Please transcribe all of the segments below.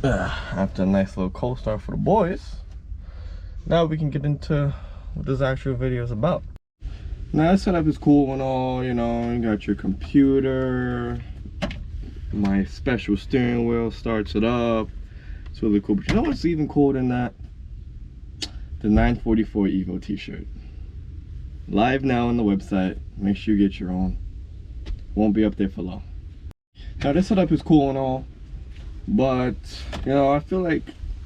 After a nice little cold start for the boys, now we can get into what this actual video is about. Now, this setup is cool and all, you know, you got your computer, my special steering wheel starts it up. It's really cool. But you know what's even cooler than that? The 944 Evo t-shirt. Live now on the website. Make sure you get your own. Won't be up there for long. Now, this setup is cool and all, but you know, I feel like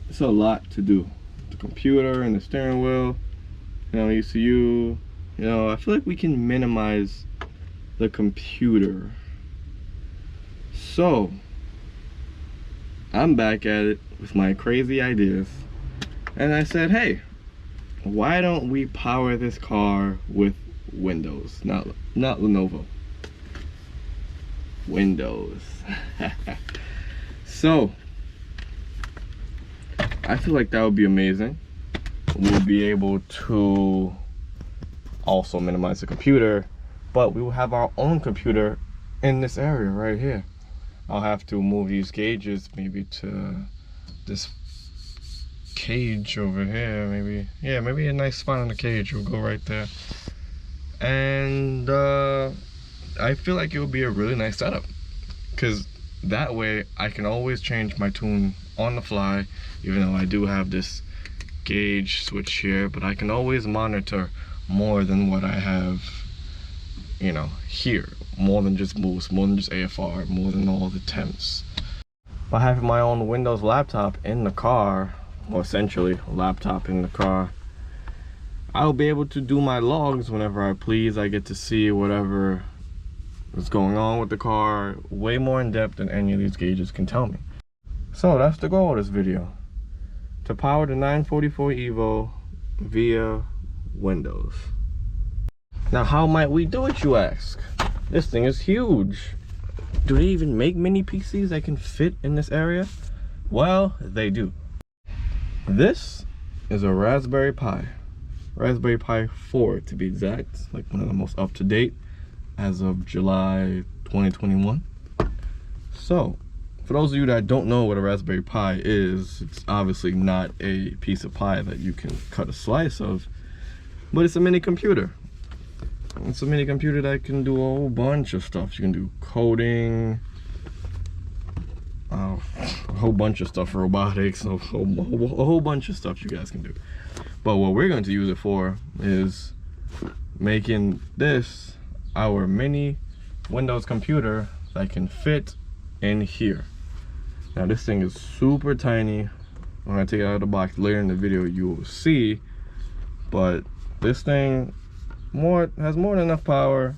it's a lot to do. The computer and the steering wheel, you know, ECU. You know, I feel like we can minimize the computer. So I'm back at it with my crazy ideas, and I said, hey, why don't we power this car with Windows? Not Lenovo. Windows. So I feel like that would be amazing. We'll be able to also minimize the computer, but we will have our own computer in this area right here. I'll have to move these gauges maybe to this cage over here, maybe. Yeah, maybe a nice spot on the cage will go right there. And I feel like it would be a really nice setup, because that way I can always change my tune on the fly, even though I do have this gauge switch here, but I can always monitor more than what I have, you know, here. More than just boost, more than just AFR, more than all the temps. By having my own Windows laptop in the car, or essentially a laptop in the car, I'll be able to do my logs whenever I please. I get to see whatever is going on with the car way more in depth than any of these gauges can tell me. So that's the goal of this video, to power the 944 Evo via Windows. Now, how might we do it, you ask? This thing is huge. Do they even make mini PCs that can fit in this area? Well, they do. This is a Raspberry Pi 4 to be exact, like one of the most up-to-date as of July 2021. So for those of you that don't know what a Raspberry Pi is, it's obviously not a piece of pie that you can cut a slice of, but it's a mini computer. It's a mini computer that can do a whole bunch of stuff. You can do coding, a whole bunch of stuff, robotics, a whole bunch of stuff you guys can do. But what we're going to use it for is making this our mini Windows computer that can fit in here. Now, this thing is super tiny. When I take it out of the box later in the video, you will see. But this thing has more than enough power,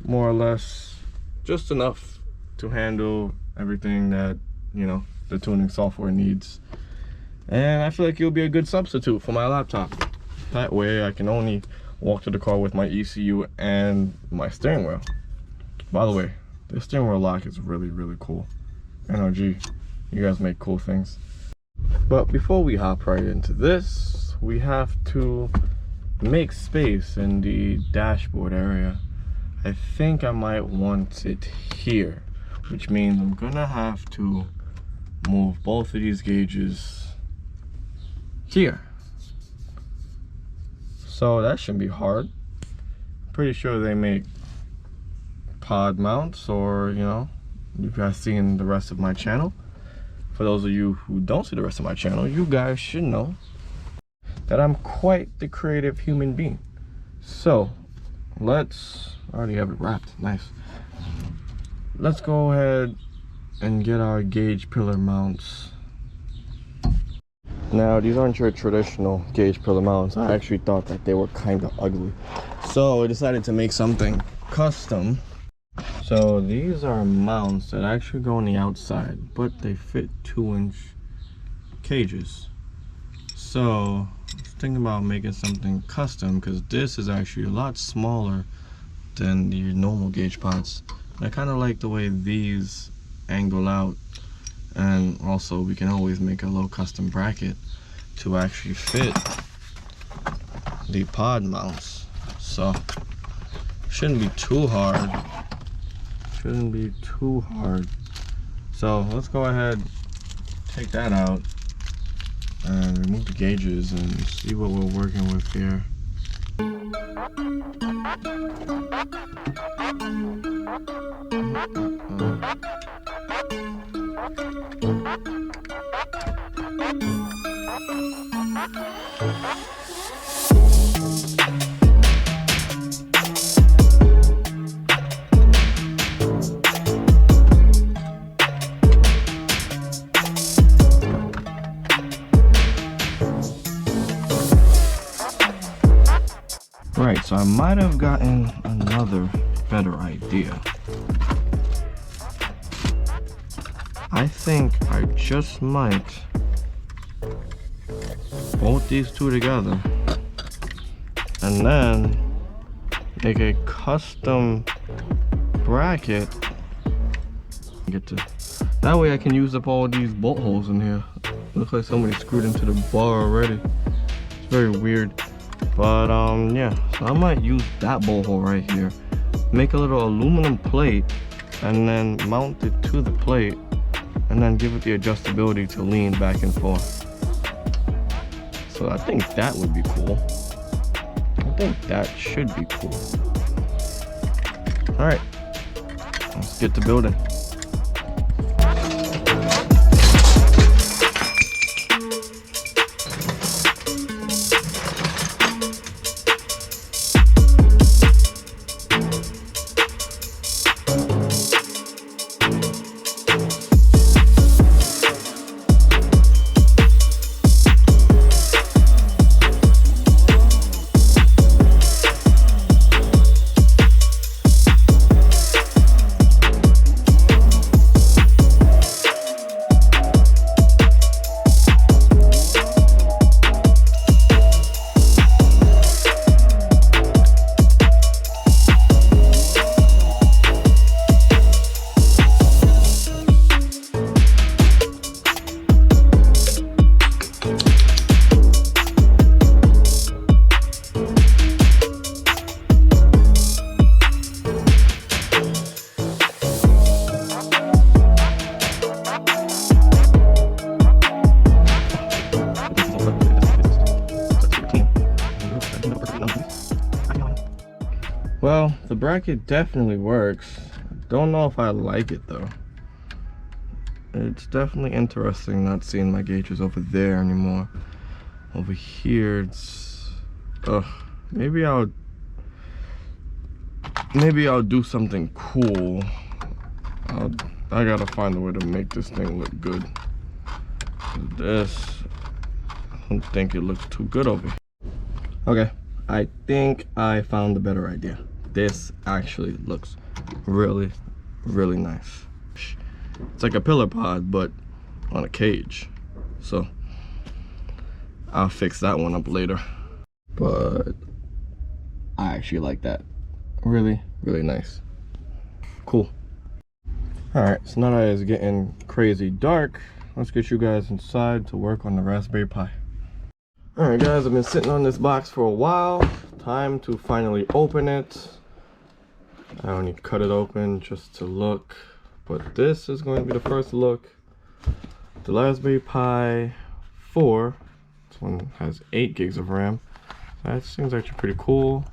more or less, just enough to handle everything that, you know, the tuning software needs. And I feel like it'll be a good substitute for my laptop. That way I can only walk to the car with my ECU and my steering wheel. By the way, this steering wheel lock is really cool. NRG, you guys make cool things. But before we hop right into this, we have to make space in the dashboard area. I think I might want it here, which means I'm gonna have to move both of these gauges here. So that shouldn't be hard. Pretty sure they make pod mounts, or, you know, you guys seen the rest of my channel. For those of you who don't see the rest of my channel, you guys should know that I'm quite the creative human being. So I already have it wrapped, nice. Let's go ahead and get our gauge pillar mounts. Now, these aren't your traditional gauge pillar mounts. I actually thought that they were kind of ugly, so I decided to make something custom. So these are mounts that actually go on the outside, but they fit 2-inch cages. So I was thinking about making something custom, because this is actually a lot smaller than the normal gauge pods. And I kind of like the way these angle out, and also we can always make a little custom bracket to actually fit the pod mounts. So shouldn't be too hard. So let's go ahead, take that out and remove the gauges and see what we're working with here. Right, so I might have gotten another better idea. I think I just might bolt these two together and then make a custom bracket. That way I can use up all these bolt holes in here. Looks like somebody screwed into the bar already. It's very weird. But yeah, so I might use that bolt hole right here, make a little aluminum plate, and then mount it to the plate, and then give it the adjustability to lean back and forth. So I think that would be cool. I think that should be cool. All right, let's get to building. Well, the bracket definitely works. Don't know if I like it though. It's definitely interesting not seeing my gauges over there anymore. Over here, it's maybe I'll do something cool. I gotta find a way to make this thing look good. This, I don't think it looks too good over here. Okay, I think I found a better idea. This actually looks really, really nice. It's like a pillar pod, but on a cage. So I'll fix that one up later. But I actually like that. Really, really nice. Cool. Alright, so now that it's getting crazy dark, let's get you guys inside to work on the Raspberry Pi. Alright guys, I've been sitting on this box for a while. Time to finally open it. I only cut it open just to look, but this is going to be the first look. The Raspberry Pi 4. This one has 8 gigs of RAM. That seems actually pretty cool.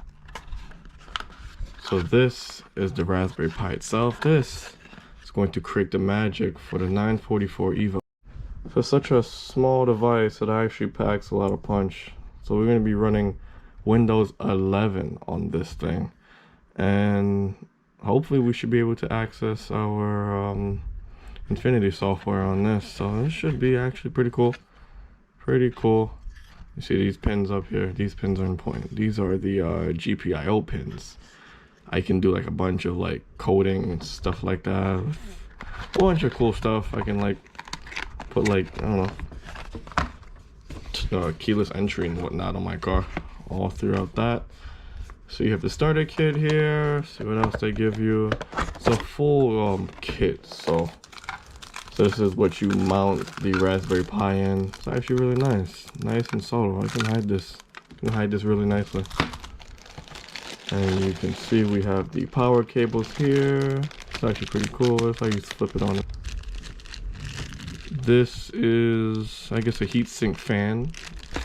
So this is the Raspberry Pi itself. This is going to create the magic for the 944 EVO. For such a small device, it actually packs a lot of punch. So we're going to be running Windows 11 on this thing. And hopefully we should be able to access our Infinity software on this. So this should be actually pretty cool. Pretty cool. You see these pins up here? These pins are important. These are the GPIO pins. I can do like a bunch of like coding and stuff like that. A bunch of cool stuff. I can like put like, I don't know, keyless entry and whatnot on my car all throughout that. So you have the starter kit here. See what else they give you. It's a full kit. So this is what you mount the Raspberry Pi in. It's actually really nice and subtle. I can hide this. Really nicely. And you can see we have the power cables here. It's actually pretty cool. It's like you flip it on. This is, I guess, a heatsink fan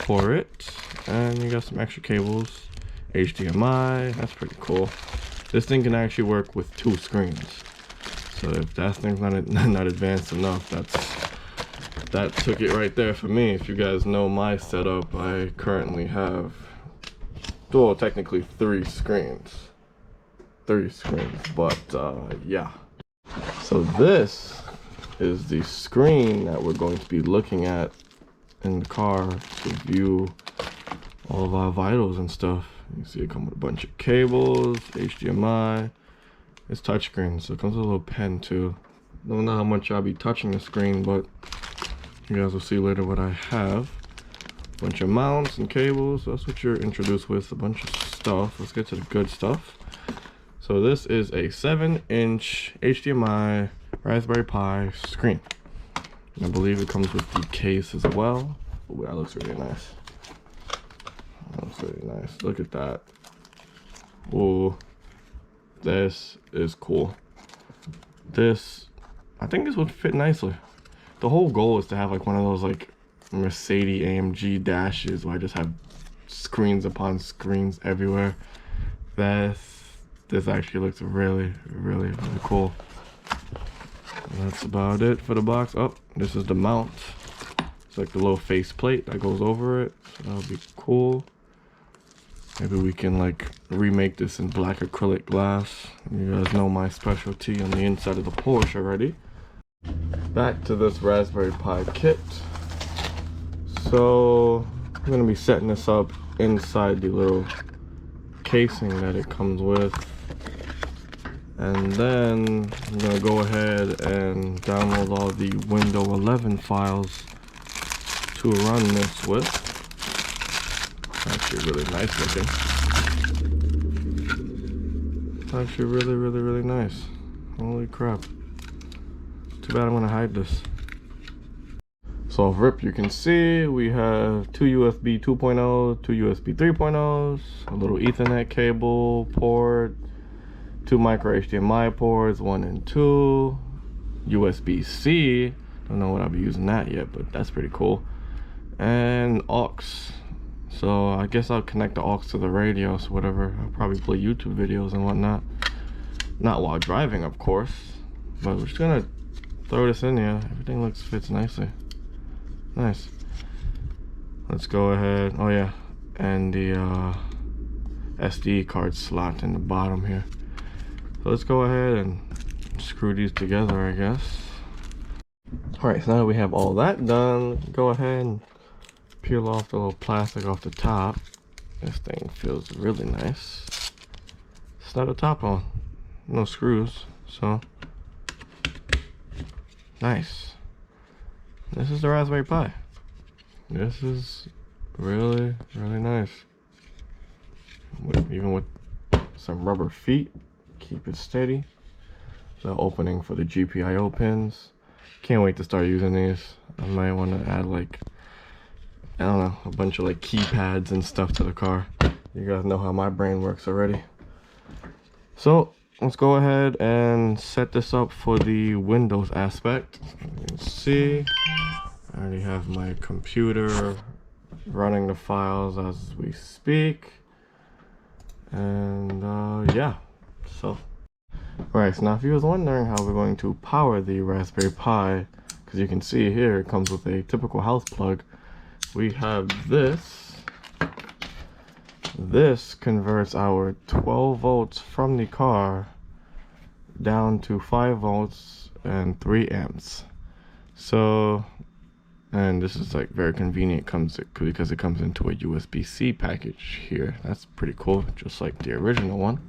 for it. And you got some extra cables, HDMI, that's pretty cool. This thing can actually work with 2 screens. So if that thing's not advanced enough, that took it right there for me. If you guys know my setup, I currently have, well, technically 3 screens. 3 screens, but yeah. So this is the screen that we're going to be looking at in the car to view all of our vitals and stuff. You see it come with a bunch of cables, HDMI. It's touchscreen, so it comes with a little pen too. Don't know how much I'll be touching the screen, but you guys will see later what I have. A bunch of mounts and cables. That's what you're introduced with, a bunch of stuff. Let's get to the good stuff. So this is a 7-inch HDMI Raspberry Pi screen. And I believe it comes with the case as well. Oh, that looks really nice. That looks really nice. Look at that. Oh, this is cool. This, I think this would fit nicely. The whole goal is to have like one of those like Mercedes AMG dashes where I just have screens upon screens everywhere. This actually looks really cool. And that's about it for the box. Oh, this is the mount. It's like the little face plate that goes over it. So that'll be cool. Maybe we can like remake this in black acrylic glass. You guys know my specialty on the inside of the Porsche already. Back to this Raspberry Pi kit. So I'm gonna be setting this up inside the little casing that it comes with. And then I'm gonna go ahead and download all the Windows 11 files to run this with. Actually really nice looking. Actually really nice. Holy crap. Too bad I'm gonna hide this. So off rip, you can see we have 2 USB 2.0, 2 USB 3.0s, a little Ethernet cable port, 2 micro HDMI ports, 1 and 2, USB-C. Don't know what I'll be using that yet, but that's pretty cool. And aux. So I guess I'll connect the aux to the radio, so whatever. I'll probably play YouTube videos and whatnot. Not while driving, of course. But we're just gonna throw this in here. Everything fits nicely. Nice. Let's go ahead. Oh yeah, and the SD card slot in the bottom here. So let's go ahead and screw these together, I guess. Alright, so now that we have all that done, go ahead and peel off the little plastic off the top. This thing feels really nice. Snap the top on. No screws, so nice. This is the Raspberry Pi. This is really nice. Even with some rubber feet, keep it steady. The opening for the GPIO pins. Can't wait to start using these. I might want to add like, I don't know, a bunch of like keypads and stuff to the car. You guys know how my brain works already. So let's go ahead and set this up for the Windows aspect. You can see I already have my computer running the files as we speak. And yeah, so alright, so now if you was wondering how we're going to power the Raspberry Pi, because you can see here it comes with a typical house plug. We have this. This converts our 12 volts from the car down to 5 volts and 3 amps. So, and this is like very convenient, because it comes into a USB-C package here. That's pretty cool, just like the original one.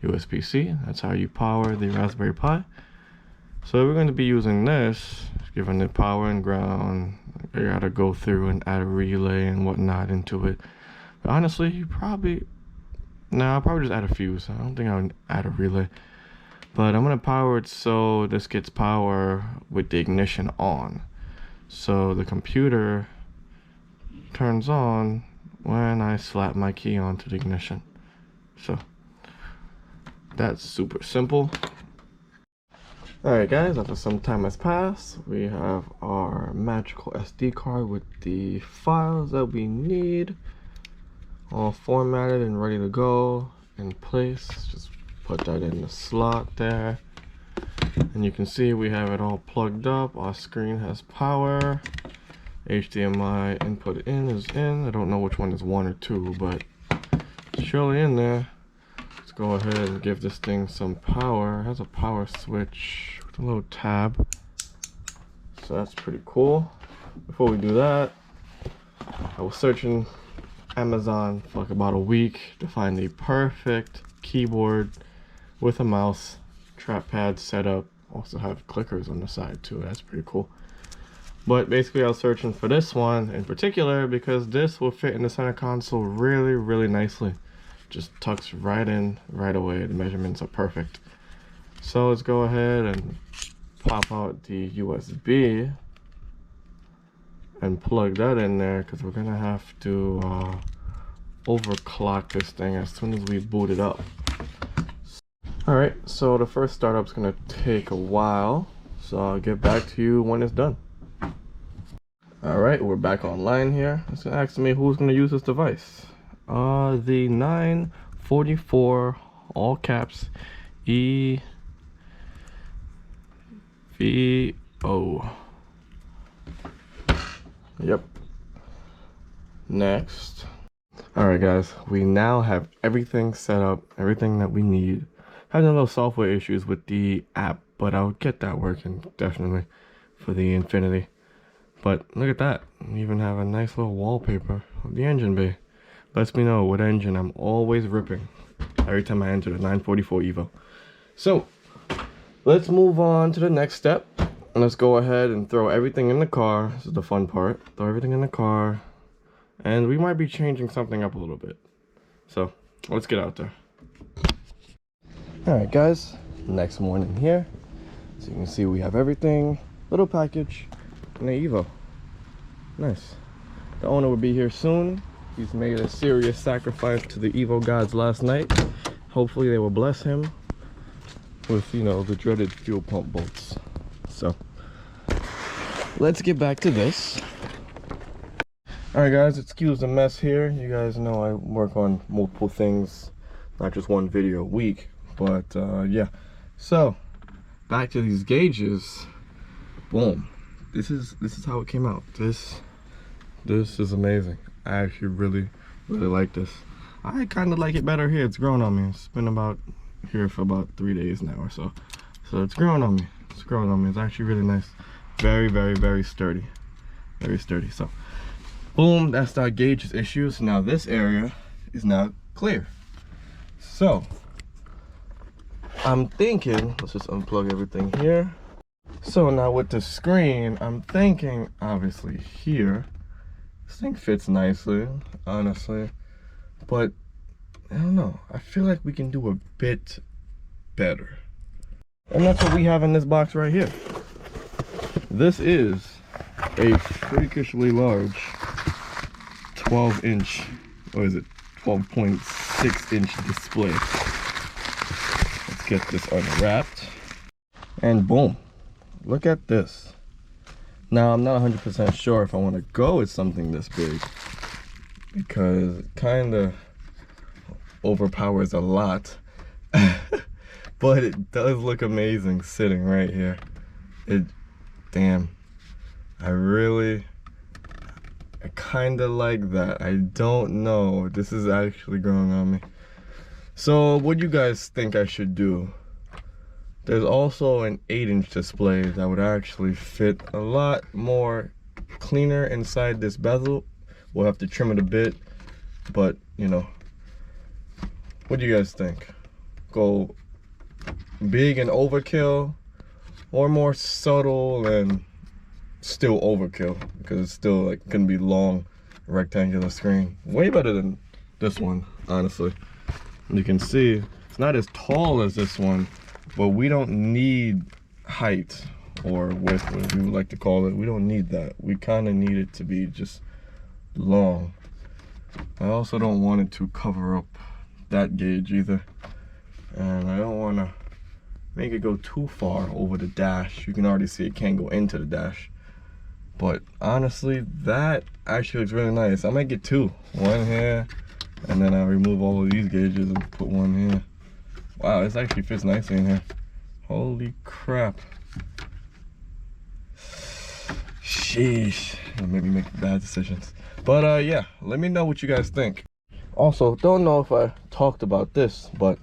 USB-C, that's how you power the Raspberry Pi. So we're going to be using this, giving it power and ground. I gotta go through and add a relay and whatnot into it. But honestly, I'll probably just add a fuse. I don't think I would add a relay. But I'm gonna power it so this gets power with the ignition on. So the computer turns on when I slap my key onto the ignition. So that's super simple. Alright guys, after some time has passed, we have our magical SD card with the files that we need all formatted and ready to go in place. Just put that in the slot there, and you can see we have it all plugged up. Our screen has power. HDMI input in is in. I don't know which one is 1 or 2, but it's surely in there. Let's go ahead and give this thing some power. It has a power switch with a little tab, so that's pretty cool. Before we do that, I was searching Amazon for like about a week to find the perfect keyboard with a mouse, trackpad setup. Also have clickers on the side too. That's pretty cool. But basically I was searching for this one in particular because this will fit in the center console really nicely. Just tucks right in right away. The measurements are perfect. So let's go ahead and pop out the USB and plug that in there, because we're gonna have to overclock this thing as soon as we boot it up. Alright, so the first startup's gonna take a while, so I'll get back to you when it's done. Alright, we're back online here. It's gonna ask me who's gonna use this device. The 944 all caps EVO. Yep. Next. Alright guys, we now have everything set up, everything that we need. Having a little software issues with the app, but I'll get that working definitely for the Infinity. But look at that, we even have a nice little wallpaper of the engine bay. Lets me know what engine I'm always ripping every time I enter the 944 Evo. So let's move on to the next step, and let's go ahead and throw everything in the car. This is the fun part. Throw everything in the car, and we might be changing something up a little bit. So let's get out there. Alright guys, next morning here. So you can see we have everything, little package, and the Evo. Nice. The owner will be here soon. He's made a serious sacrifice to the Evo gods last night. Hopefully they will bless him with, you know, the dreaded fuel pump bolts. So let's get back to this. Alright guys, excuse the mess here. You guys know I work on multiple things, not just one video a week. But yeah, so back to these gauges. Boom. This is how it came out. This is amazing. I actually really like this. I kind of like it better here. It's grown on me. It's been about here for about 3 days now or so. So it's growing on me. It's growing on me. It's actually really nice. Very sturdy. Very sturdy. So boom, that's our gauges issues. Now this area is now clear. So I'm thinking, let's just unplug everything here. So now with the screen, I'm thinking obviously here, this thing fits nicely, honestly, but I don't know, I feel like we can do a bit better. And that's what we have in this box right here. This is a freakishly large 12-inch, or is it 12.6-inch display. Let's get this unwrapped, and boom, look at this. Now I'm not 100% sure if I want to go with something this big, because it kind of overpowers a lot. But it does look amazing sitting right here. Damn, I kind of like that. I don't know, this is actually growing on me. So what do you guys think I should do? There's also an 8-inch display that would actually fit a lot more cleaner inside this bezel. We'll have to trim it a bit, but you know, what do you guys think? Go big and overkill, or more subtle and still overkill, because it's still like gonna be long rectangular screen. Way better than this one, honestly. You can see it's not as tall as this one, but we don't need height or width, whatever we would like to call it. We don't need that. We kind of need it to be just long. I also don't want it to cover up that gauge either, and I don't want to make it go too far over the dash. You can already see it can't go into the dash. But honestly, that actually looks really nice. I might get two. One here, and then I'll remove all of these gauges and put one here. Wow, this actually fits nicely in here. Holy crap. Sheesh. It'll make me make bad decisions. But yeah, let me know what you guys think. Also, don't know if I talked about this, but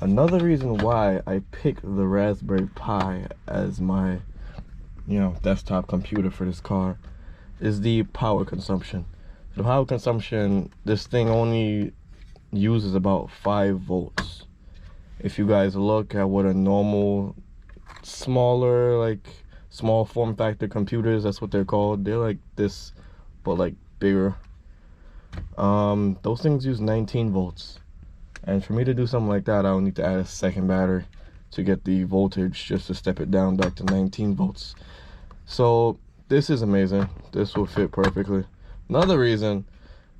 another reason why I picked the Raspberry Pi as my, you know, desktop computer for this car is the power consumption. The power consumption, this thing only uses about 5 volts. If you guys look at what a normal, smaller, like small form factor computers, that's what they're called. They're like this, but like bigger. Those things use 19 volts. And for me to do something like that, I'll need to add a second battery to get the voltage just to step it down back to 19 volts. So this is amazing. This will fit perfectly. Another reason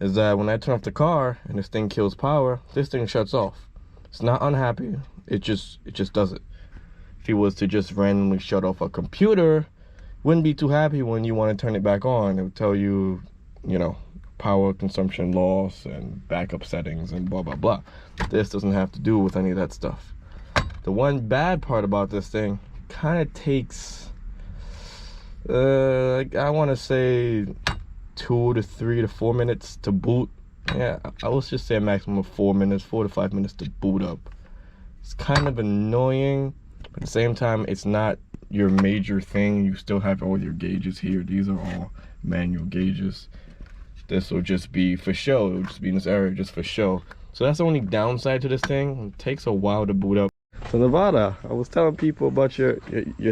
is that when I turn off the car and this thing kills power, this thing shuts off. It's not unhappy. It just does it. If it was to just randomly shut off a computer, wouldn't be too happy when you want to turn it back on. It would tell you, you know, power consumption loss and backup settings and blah blah blah. This doesn't have to do with any of that stuff. The one bad part about this thing, kind of takes I want to say 2 to 3 to 4 minutes to boot. Yeah, I would just say a maximum of 4 minutes, 4 to 5 minutes to boot up. It's kind of annoying, but at the same time, it's not your major thing. You still have all your gauges here. These are all manual gauges. This will just be for show. It will just be in this area just for show. So that's the only downside to this thing. It takes a while to boot up. So Nevada, I was telling people about your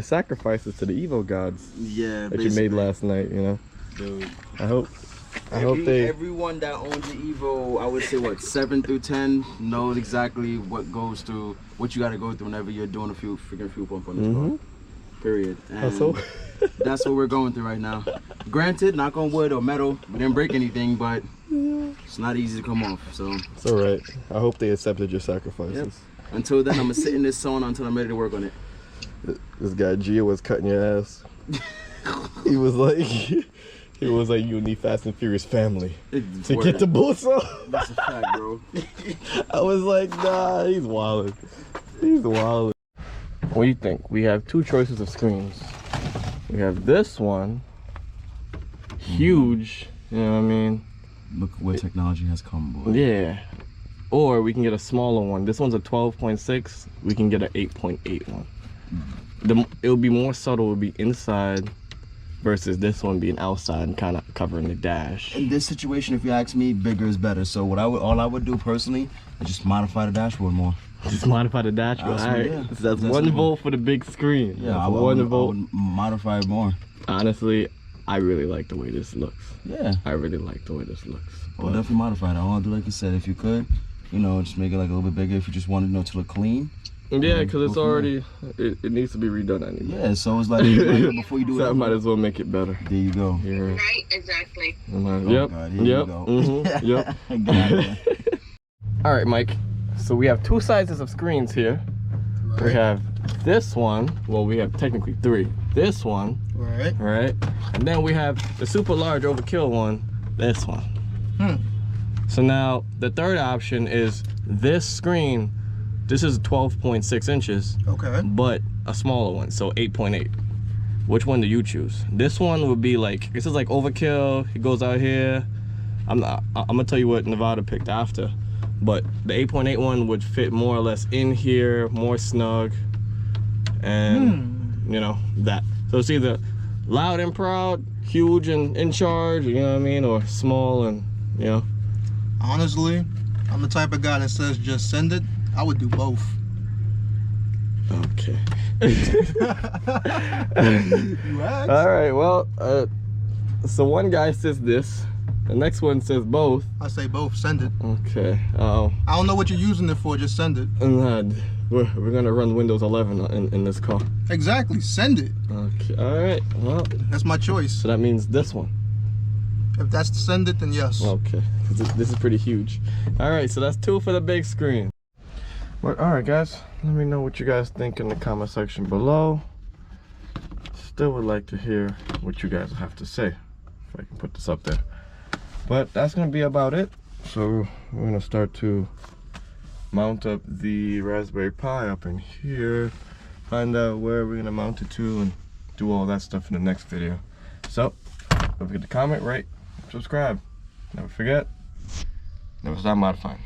sacrifices to the Evo gods. Yeah, that you made last night. You know, dude. I hope everyone that owns the Evo, I would say what 7 through 10 knows exactly what goes through, what you got to go through whenever you're doing a freaking fuel pump on this car. Period. And that's what we're going through right now. Granted, knock on wood or metal, we didn't break anything, but it's not easy to come off. So it's all right. I hope they accepted your sacrifices. Yep. Until then, I'm gonna sit in this sauna until I'm ready to work on it. This guy Gia was cutting your ass. He was like, you need Fast and Furious family to get the boots off. That's a fact, bro. I was like, nah, he's wildin'. He's wildin'. What do you think? We have 2 choices of screens. We have this one, huge, you know what I mean? Look where technology has come, boy. Yeah. Or we can get a smaller one. This one's a 12.6. We can get an 8.8 one. It'll be more subtle. It'll be inside versus this one being outside and kind of covering the dash. In this situation, if you ask me, bigger is better. So all I would do personally is just modify the dashboard more. Just modify the dashboard. All right. Yeah. So that's 1 volt for the big screen. Yeah, I would modify it more. Honestly, I really like the way this looks. Yeah. I really like the way this looks. Well, definitely modify it. I want to do like you said, if you could, you know, just make it like a little bit bigger if you just wanted, you know, to look clean. Yeah, because it's already, it needs to be redone anyway. Yeah, so it's like before you do so it. I might as well make it better. There you go. Yeah. Right, exactly. Yep. God, here you go. Yep. All right, Mike. So we have 2 sizes of screens here. Right. We have this one. Well, we have technically 3. This one. Right. And then we have the super large overkill one. This one. So now the third option is this screen. This is 12.6 inches. Okay. But a smaller one, so 8.8. Which one do you choose? This one would be like, this is like overkill. It goes out here. I'm gonna tell you what Nevada picked after. But the 8.8 one would fit more or less in here, more snug, and you know, that. So it's either loud and proud, huge and in charge, you know what I mean, or small and, you know. Honestly, I'm the type of guy that says just send it. I would do both. Okay. You asked? All right, well, so one guy says this. The next one says both. I say both, send it. Okay. I don't know what you're using it for, just send it. And we're gonna run Windows 11 in this car. Exactly, send it. Okay. All right. Well, that's my choice. So that means this one. If that's to send it, then yes. Okay. This is pretty huge. All right. So that's 2 for the big screen. But alright guys, let me know what you guys think in the comment section below. Still would like to hear what you guys have to say, if I can put this up there. But that's gonna be about it. So we're gonna start to mount up the Raspberry Pi up in here, find out where we're gonna mount it to, and do all that stuff in the next video. So don't forget to comment, rate, subscribe. Never forget, never stop modifying.